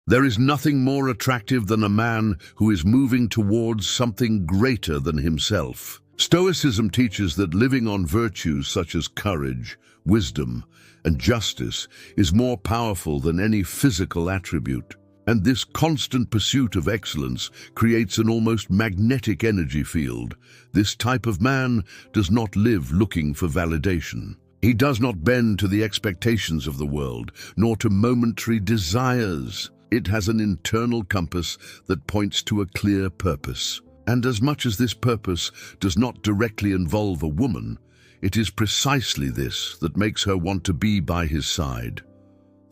There is nothing more attractive than a man who is moving towards something greater than himself. Stoicism teaches that living on virtues such as courage, wisdom, and justice is more powerful than any physical attribute. And this constant pursuit of excellence creates an almost magnetic energy field. This type of man does not live looking for validation. He does not bend to the expectations of the world, nor to momentary desires. It has an internal compass that points to a clear purpose. And as much as this purpose does not directly involve a woman, it is precisely this that makes her want to be by his side.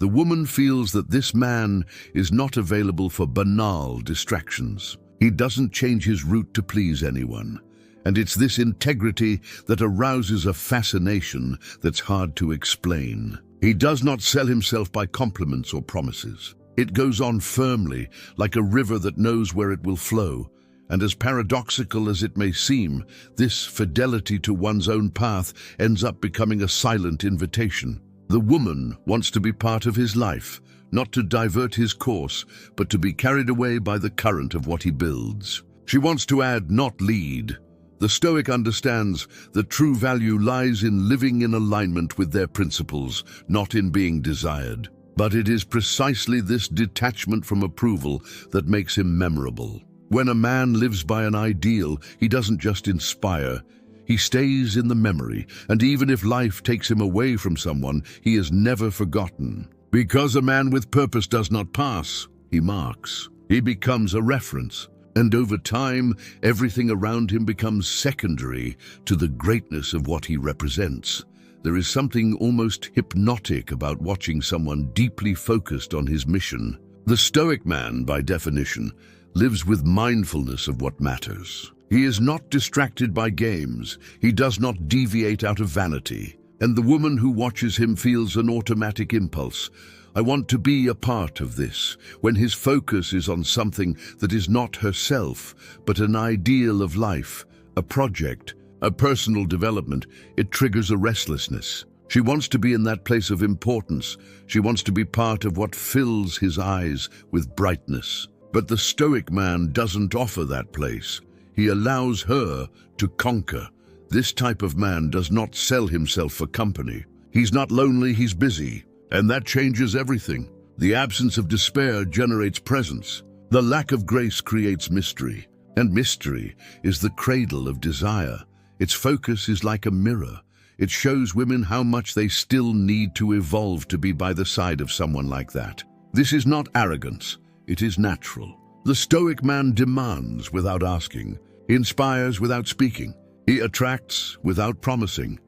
The woman feels that this man is not available for banal distractions. He doesn't change his route to please anyone. And it's this integrity that arouses a fascination that's hard to explain. He does not sell himself by compliments or promises. It goes on firmly, like a river that knows where it will flow. And as paradoxical as it may seem, this fidelity to one's own path ends up becoming a silent invitation. The woman wants to be part of his life, not to divert his course, but to be carried away by the current of what he builds. She wants to add, not lead. The Stoic understands that true value lies in living in alignment with their principles, not in being desired. But it is precisely this detachment from approval that makes him memorable. When a man lives by an ideal, he doesn't just inspire, he stays in the memory, and even if life takes him away from someone, he is never forgotten. Because a man with purpose does not pass, he marks. He becomes a reference, and over time, everything around him becomes secondary to the greatness of what he represents. There is something almost hypnotic about watching someone deeply focused on his mission. The Stoic man, by definition, lives with mindfulness of what matters. He is not distracted by games. He does not deviate out of vanity. And the woman who watches him feels an automatic impulse. I want to be a part of this. When his focus is on something that is not herself, but an ideal of life, a project, a personal development, it triggers a restlessness. She wants to be in that place of importance. She wants to be part of what fills his eyes with brightness. But the Stoic man doesn't offer that place. He allows her to conquer. This type of man does not sell himself for company. He's not lonely, he's busy. And that changes everything. The absence of despair generates presence. The lack of grace creates mystery. And mystery is the cradle of desire. Its focus is like a mirror. It shows women how much they still need to evolve to be by the side of someone like that. This is not arrogance. It is natural. The Stoic man demands without asking. He inspires without speaking. He attracts without promising.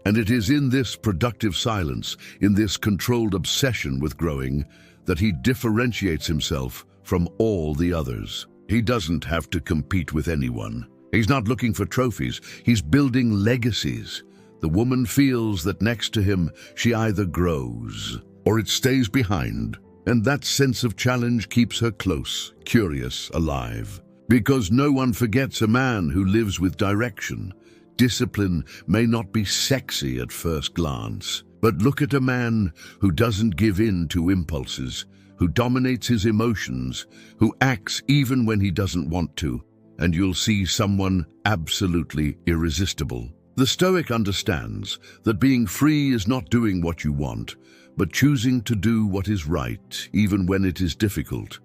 And it is in this productive silence, in this controlled obsession with growing, that he differentiates himself from all the others. He doesn't have to compete with anyone. He's not looking for trophies. He's building legacies. The woman feels that next to him, she either grows or it stays behind. And that sense of challenge keeps her close, curious, alive. Because no one forgets a man who lives with direction. Discipline may not be sexy at first glance, but look at a man who doesn't give in to impulses, who dominates his emotions, who acts even when he doesn't want to, and you'll see someone absolutely irresistible. The Stoic understands that being free is not doing what you want, but choosing to do what is right, even when it is difficult.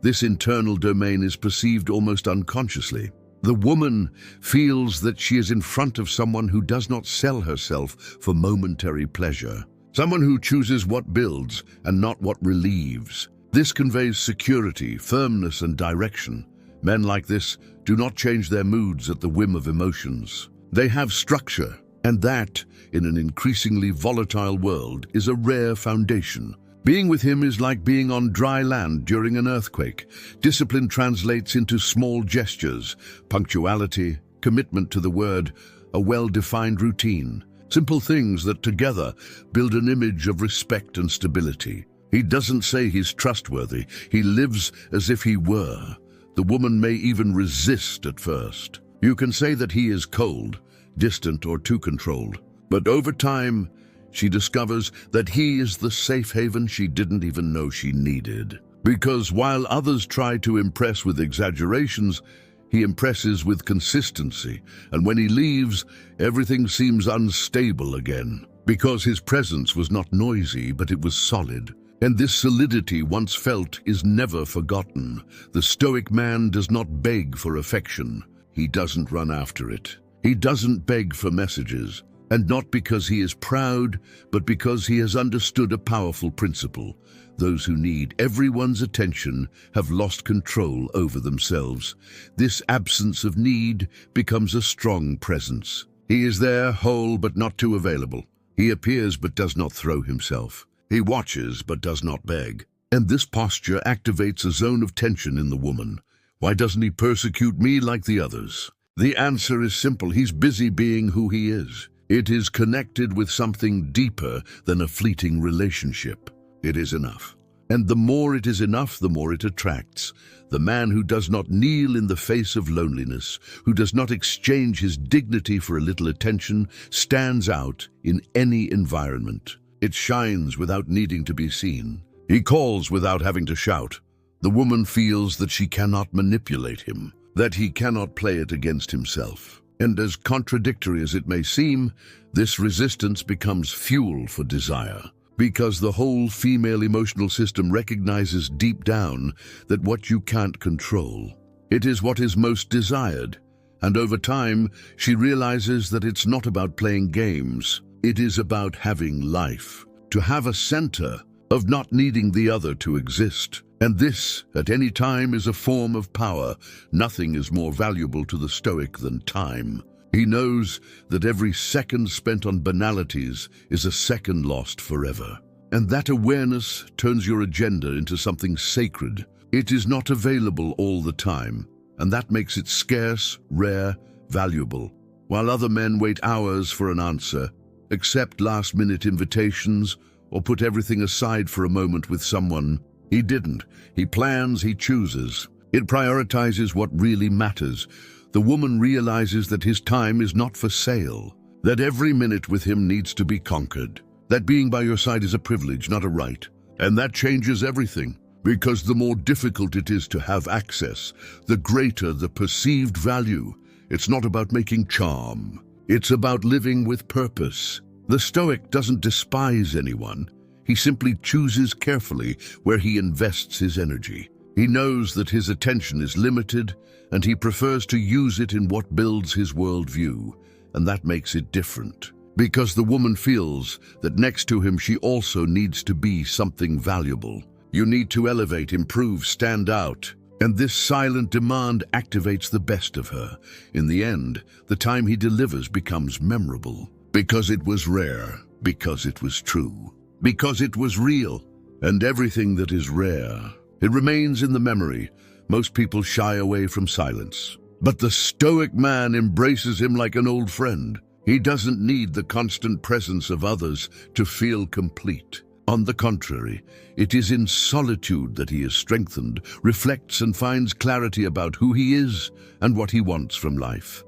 This internal domain is perceived almost unconsciously. The woman feels that she is in front of someone who does not sell herself for momentary pleasure. Someone who chooses what builds and not what relieves. This conveys security, firmness, and direction. Men like this do not change their moods at the whim of emotions. They have structure, and that, in an increasingly volatile world, is a rare foundation. Being with him is like being on dry land during an earthquake. Discipline translates into small gestures, punctuality, commitment to the word, a well-defined routine. Simple things that together build an image of respect and stability. He doesn't say he's trustworthy. He lives as if he were. The woman may even resist at first. You can say that he is cold, distant, or too controlled. But over time, she discovers that he is the safe haven she didn't even know she needed. Because while others try to impress with exaggerations, he impresses with consistency, and when he leaves, everything seems unstable again. Because his presence was not noisy, but it was solid. And this solidity once felt is never forgotten. The Stoic man does not beg for affection. He doesn't run after it. He doesn't beg for messages. And not because he is proud, but because he has understood a powerful principle. Those who need everyone's attention have lost control over themselves. This absence of need becomes a strong presence. He is there, whole but not too available. He appears but does not throw himself. He watches but does not beg. And this posture activates a zone of tension in the woman. Why doesn't he persecute me like the others? The answer is simple. He's busy being who he is. It is connected with something deeper than a fleeting relationship. It is enough. And the more it is enough, the more it attracts. The man who does not kneel in the face of loneliness, who does not exchange his dignity for a little attention, stands out in any environment. It shines without needing to be seen. He calls without having to shout. The woman feels that she cannot manipulate him, that he cannot play it against himself. And as contradictory as it may seem, this resistance becomes fuel for desire. Because the whole female emotional system recognizes deep down that what you can't control, it is what is most desired. And over time, she realizes that it's not about playing games. It is about having life, to have a center, of not needing the other to exist. And this, at any time, is a form of power. Nothing is more valuable to the Stoic than time. He knows that every second spent on banalities is a second lost forever. And that awareness turns your agenda into something sacred. It is not available all the time, and that makes it scarce, rare, valuable. While other men wait hours for an answer, accept last-minute invitations, or put everything aside for a moment with someone, he didn't. He plans, he chooses. It prioritizes what really matters. The woman realizes that his time is not for sale, that every minute with him needs to be conquered, that being by your side is a privilege, not a right. And that changes everything, because the more difficult it is to have access, the greater the perceived value. It's not about making charm. It's about living with purpose. The Stoic doesn't despise anyone. He simply chooses carefully where he invests his energy. He knows that his attention is limited, and he prefers to use it in what builds his worldview, and that makes it different. Because the woman feels that next to him she also needs to be something valuable. You need to elevate, improve, stand out. And this silent demand activates the best of her. In the end, the time he delivers becomes memorable. Because it was rare, because it was true, because it was real. And everything that is rare, it remains in the memory. Most people shy away from silence. But the Stoic man embraces him like an old friend. He doesn't need the constant presence of others to feel complete. On the contrary, it is in solitude that he is strengthened, reflects and finds clarity about who he is and what he wants from life.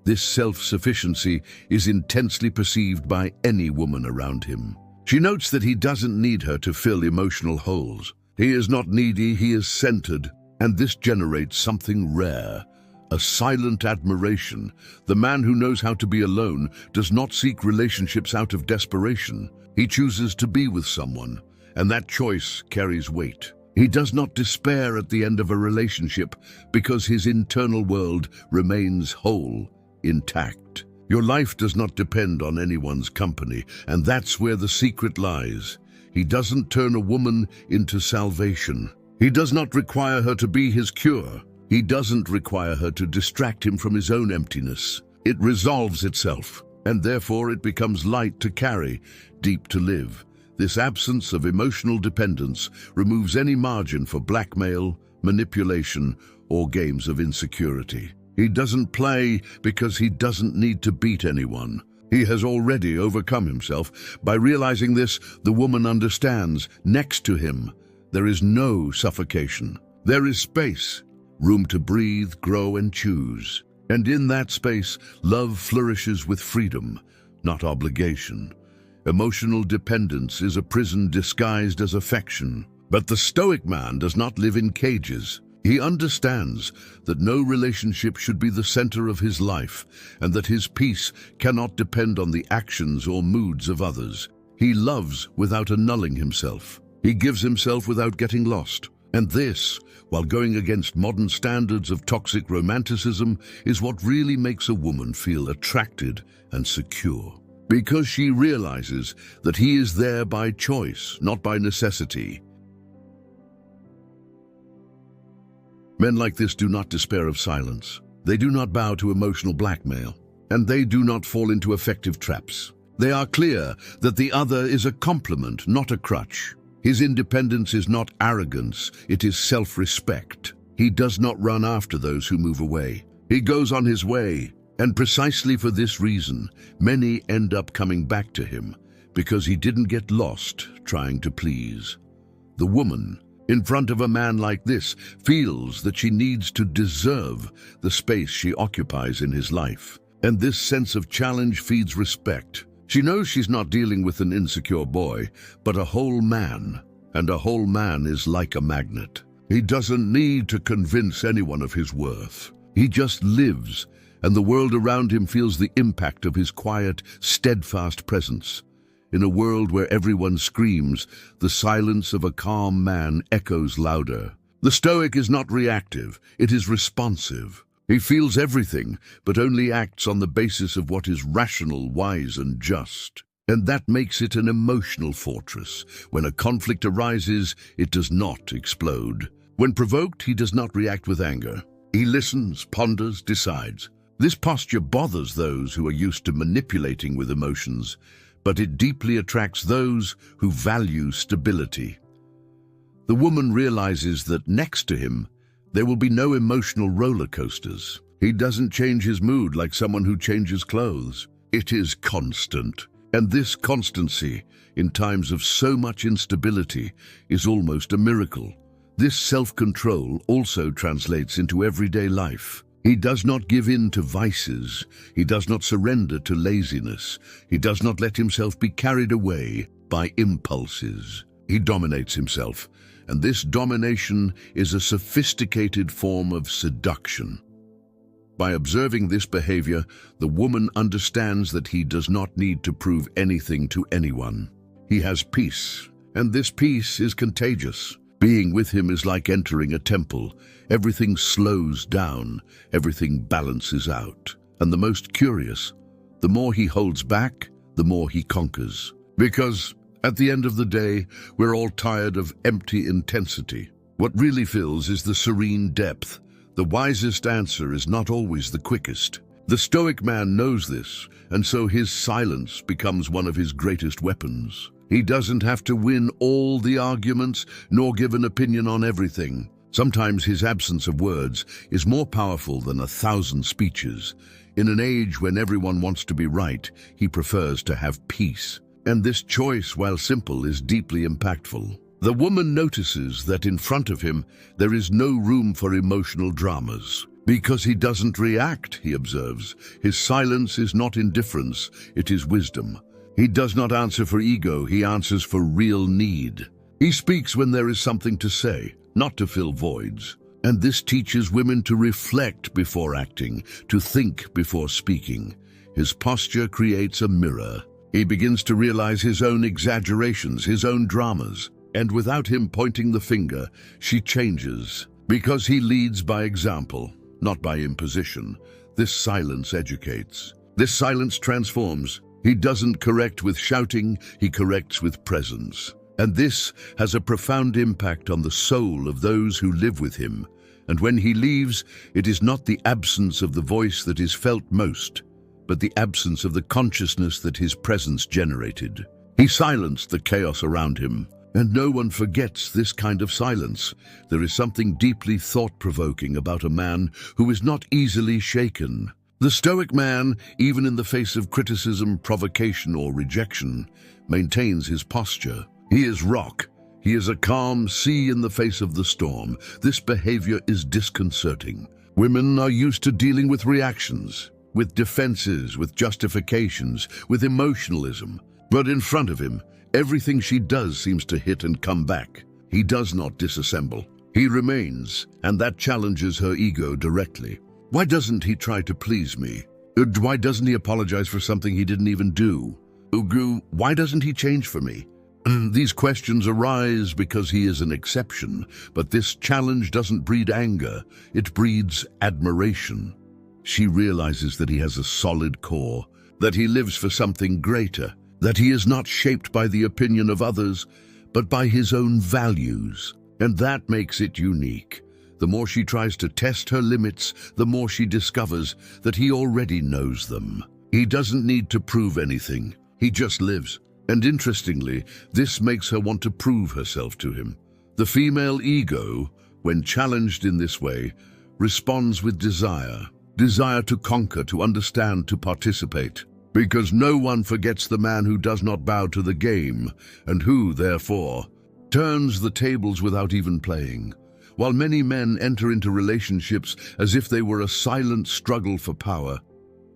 This self-sufficiency is intensely perceived by any woman around him. She notes that he doesn't need her to fill emotional holes. He is not needy, he is centered, and this generates something rare. A silent admiration. The man who knows how to be alone does not seek relationships out of desperation. He chooses to be with someone, and that choice carries weight. He does not despair at the end of a relationship because his internal world remains whole, intact. Your life does not depend on anyone's company, and that's where the secret lies. He doesn't turn a woman into salvation. He does not require her to be his cure. He doesn't require her to distract him from his own emptiness. It resolves itself, and therefore it becomes light to carry, deep to live. This absence of emotional dependence removes any margin for blackmail, manipulation, or games of insecurity. He doesn't play because he doesn't need to beat anyone. He has already overcome himself. By realizing this, the woman understands, next to him, there is no suffocation. There is space. Room to breathe, grow, and choose. And in that space, love flourishes with freedom, not obligation. Emotional dependence is a prison disguised as affection. But the Stoic man does not live in cages. He understands that no relationship should be the center of his life, and that his peace cannot depend on the actions or moods of others. He loves without annulling himself. He gives himself without getting lost. And this, while going against modern standards of toxic romanticism, is what really makes a woman feel attracted and secure. Because she realizes that he is there by choice, not by necessity. Men like this do not despair of silence. They do not bow to emotional blackmail, and they do not fall into effective traps. They are clear that the other is a complement, not a crutch. His independence is not arrogance, it is self-respect. He does not run after those who move away. He goes on his way, and precisely for this reason, many end up coming back to him, because he didn't get lost trying to please. The woman, in front of a man like this, feels that she needs to deserve the space she occupies in his life. And this sense of challenge feeds respect. She knows she's not dealing with an insecure boy, but a whole man, and a whole man is like a magnet. He doesn't need to convince anyone of his worth. He just lives, and the world around him feels the impact of his quiet, steadfast presence. In a world where everyone screams, the silence of a calm man echoes louder. The Stoic is not reactive, it is responsive. He feels everything, but only acts on the basis of what is rational, wise, and just. And that makes it an emotional fortress. When a conflict arises, it does not explode. When provoked, he does not react with anger. He listens, ponders, decides. This posture bothers those who are used to manipulating with emotions, but it deeply attracts those who value stability. The woman realizes that next to him, there will be no emotional roller coasters. He doesn't change his mood like someone who changes clothes. It is constant. And this constancy, in times of so much instability, is almost a miracle. This self-control also translates into everyday life. He does not give in to vices. He does not surrender to laziness. He does not let himself be carried away by impulses. He dominates himself. And this domination is a sophisticated form of seduction. By observing this behavior, the woman understands that he does not need to prove anything to anyone. He has peace, and this peace is contagious. Being with him is like entering a temple. Everything slows down, everything balances out. And the most curious, the more he holds back, the more he conquers. Because at the end of the day, we're all tired of empty intensity. What really fills is the serene depth. The wisest answer is not always the quickest. The Stoic man knows this, and so his silence becomes one of his greatest weapons. He doesn't have to win all the arguments, nor give an opinion on everything. Sometimes his absence of words is more powerful than 1,000 speeches. In an age when everyone wants to be right, he prefers to have peace. And this choice, while simple, is deeply impactful. The woman notices that in front of him there is no room for emotional dramas. Because he doesn't react, he observes. His silence is not indifference, it is wisdom. He does not answer for ego, he answers for real need. He speaks when there is something to say, not to fill voids. And this teaches women to reflect before acting, to think before speaking. His posture creates a mirror. He begins to realize his own exaggerations, his own dramas. And without him pointing the finger, she changes. Because he leads by example, not by imposition. This silence educates. This silence transforms. He doesn't correct with shouting, he corrects with presence. And this has a profound impact on the soul of those who live with him. And when he leaves, it is not the absence of the voice that is felt most, but the absence of the consciousness that his presence generated. He silenced the chaos around him, and no one forgets this kind of silence. There is something deeply thought-provoking about a man who is not easily shaken. The Stoic man, even in the face of criticism, provocation, or rejection, maintains his posture. He is rock. He is a calm sea in the face of the storm. This behavior is disconcerting. Women are used to dealing with reactions, with defenses, with justifications, with emotionalism. But in front of him, everything she does seems to hit and come back. He does not disassemble. He remains, and that challenges her ego directly. Why doesn't he try to please me? Why doesn't he apologize for something he didn't even do? Why doesn't he change for me? These questions arise because he is an exception, but this challenge doesn't breed anger, it breeds admiration. She realizes that he has a solid core, that he lives for something greater, that he is not shaped by the opinion of others, but by his own values. And that makes it unique. The more she tries to test her limits, the more she discovers that he already knows them. He doesn't need to prove anything. He just lives. And interestingly, this makes her want to prove herself to him. The female ego, when challenged in this way, responds with desire. Desire to conquer, to understand, to participate. Because no one forgets the man who does not bow to the game, and who, therefore, turns the tables without even playing. While many men enter into relationships as if they were a silent struggle for power,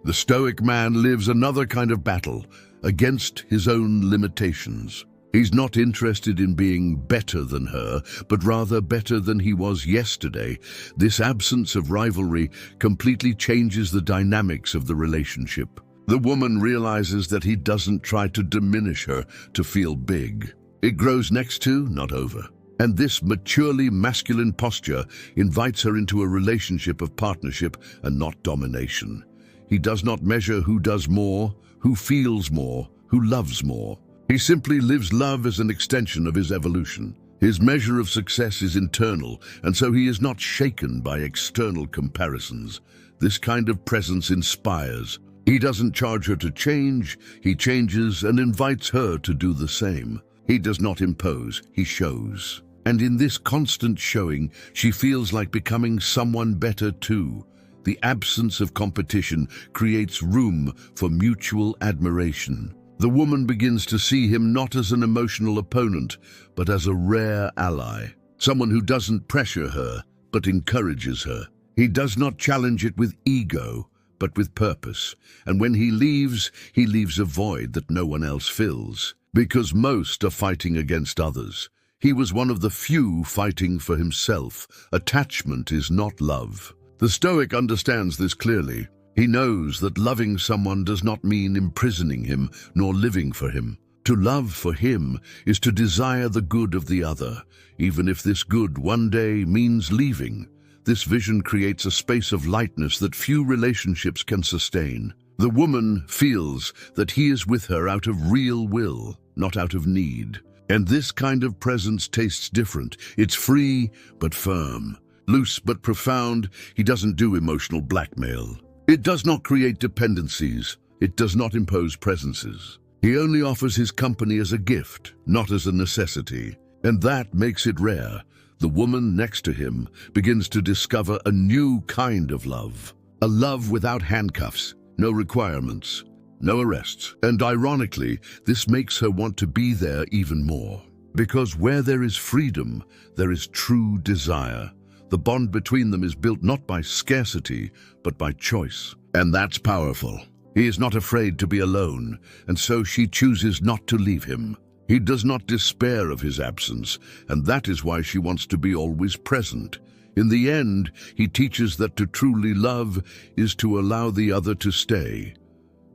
the Stoic man lives another kind of battle against his own limitations. He's not interested in being better than her, but rather better than he was yesterday. This absence of rivalry completely changes the dynamics of the relationship. The woman realizes that he doesn't try to diminish her to feel big. It grows next to, not over. And this maturely masculine posture invites her into a relationship of partnership and not domination. He does not measure who does more, who feels more, who loves more. He simply lives love as an extension of his evolution. His measure of success is internal, and so he is not shaken by external comparisons. This kind of presence inspires. He doesn't charge her to change, he changes and invites her to do the same. He does not impose, he shows. And in this constant showing, she feels like becoming someone better too. The absence of competition creates room for mutual admiration. The woman begins to see him not as an emotional opponent, but as a rare ally. Someone who doesn't pressure her, but encourages her. He does not challenge it with ego, but with purpose. And when he leaves a void that no one else fills. Because most are fighting against others. He was one of the few fighting for himself. Attachment is not love. The Stoic understands this clearly. He knows that loving someone does not mean imprisoning him, nor living for him. To love for him is to desire the good of the other, even if this good one day means leaving. This vision creates a space of lightness that few relationships can sustain. The woman feels that he is with her out of real will, not out of need. And this kind of presence tastes different. It's free but firm, loose but profound. He doesn't do emotional blackmail. It does not create dependencies. It does not impose presences. He only offers his company as a gift, not as a necessity. And that makes it rare. The woman next to him begins to discover a new kind of love. A love without handcuffs, no requirements, no arrests. And ironically, this makes her want to be there even more. Because where there is freedom, there is true desire. The bond between them is built not by scarcity, but by choice. And that's powerful. He is not afraid to be alone, and so she chooses not to leave him. He does not despair of his absence, and that is why she wants to be always present. In the end, he teaches that to truly love is to allow the other to stay,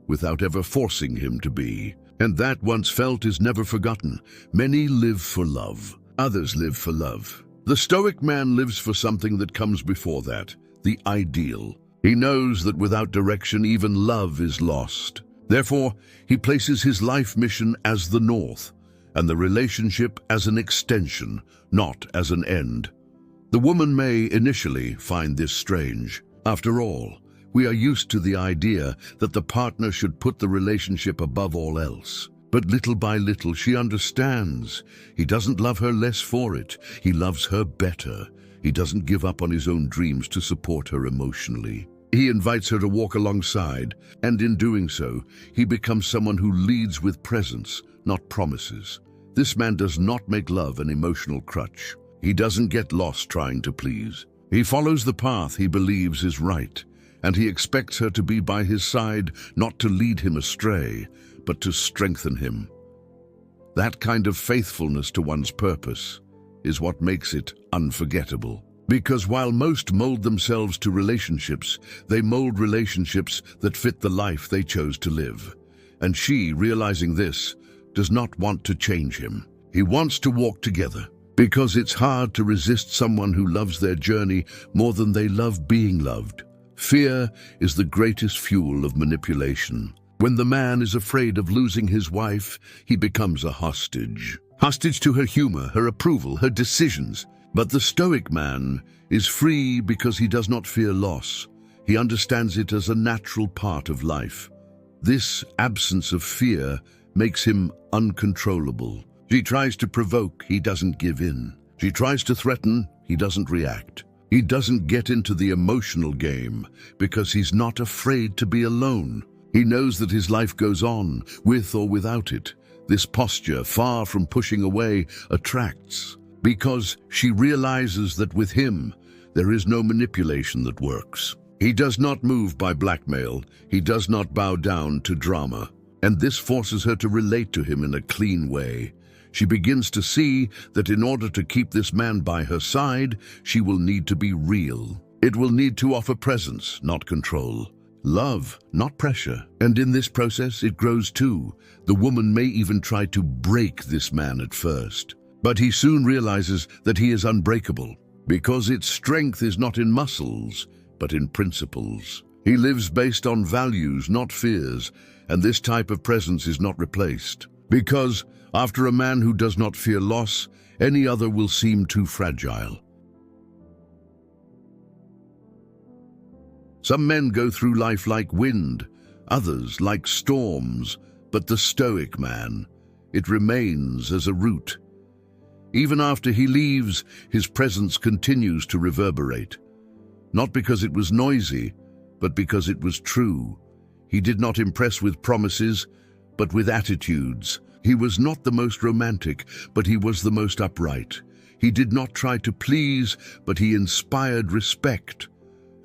without ever forcing him to be. And that once felt is never forgotten. Many live for love. Others live for love. The Stoic man lives for something that comes before that, the ideal. He knows that without direction, even love is lost. Therefore, he places his life mission as the north, and the relationship as an extension, not as an end. The woman may initially find this strange. After all, we are used to the idea that the partner should put the relationship above all else. But little by little she understands. He doesn't love her less for it. He loves her better. He doesn't give up on his own dreams to support her emotionally. He invites her to walk alongside, and in doing so, he becomes someone who leads with presence, not promises. This man does not make love an emotional crutch. He doesn't get lost trying to please. He follows the path he believes is right, and he expects her to be by his side, not to lead him astray, but to strengthen him. That kind of faithfulness to one's purpose is what makes it unforgettable. Because while most mold themselves to relationships, they mold relationships that fit the life they chose to live. And she, realizing this, does not want to change him. He wants to walk together, because it's hard to resist someone who loves their journey more than they love being loved. Fear is the greatest fuel of manipulation. When the man is afraid of losing his wife, he becomes a hostage. Hostage to her humor, her approval, her decisions. But the Stoic man is free because he does not fear loss. He understands it as a natural part of life. This absence of fear makes him uncontrollable. She tries to provoke, he doesn't give in. She tries to threaten, he doesn't react. He doesn't get into the emotional game because he's not afraid to be alone. He knows that his life goes on, with or without it. This posture, far from pushing away, attracts. Because she realizes that with him, there is no manipulation that works. He does not move by blackmail. He does not bow down to drama. And this forces her to relate to him in a clean way. She begins to see that in order to keep this man by her side, she will need to be real. It will need to offer presence, not control. Love, not pressure. And in this process, it grows too. The woman may even try to break this man at first. But he soon realizes that he is unbreakable, because its strength is not in muscles, but in principles. He lives based on values, not fears, and this type of presence is not replaced. Because after a man who does not fear loss, any other will seem too fragile. Some men go through life like wind, others like storms, but the Stoic man, it remains as a root. Even after he leaves, his presence continues to reverberate. Not because it was noisy, but because it was true. He did not impress with promises, but with attitudes. He was not the most romantic, but he was the most upright. He did not try to please, but he inspired respect.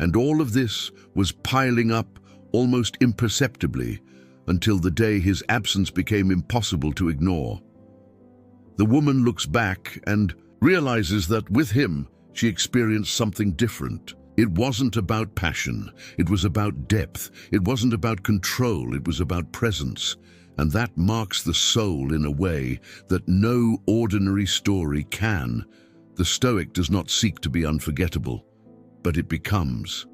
And all of this was piling up almost imperceptibly until the day his absence became impossible to ignore. The woman looks back and realizes that with him, she experienced something different. It wasn't about passion. It was about depth. It wasn't about control. It was about presence. And that marks the soul in a way that no ordinary story can. The Stoic does not seek to be unforgettable, but it becomes.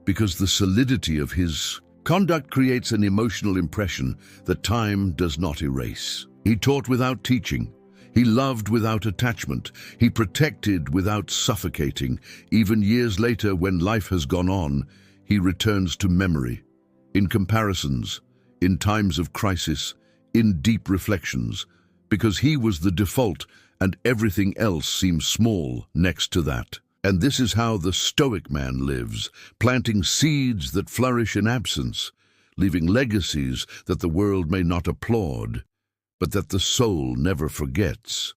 Because the solidity of his conduct creates an emotional impression that time does not erase. He taught without teaching. He loved without attachment. He protected without suffocating. Even years later, when life has gone on, he returns to memory, in comparisons, in times of crisis, in deep reflections, because he was the default and everything else seems small next to that. And this is how the Stoic man lives, planting seeds that flourish in absence, leaving legacies that the world may not applaud, but that the soul never forgets.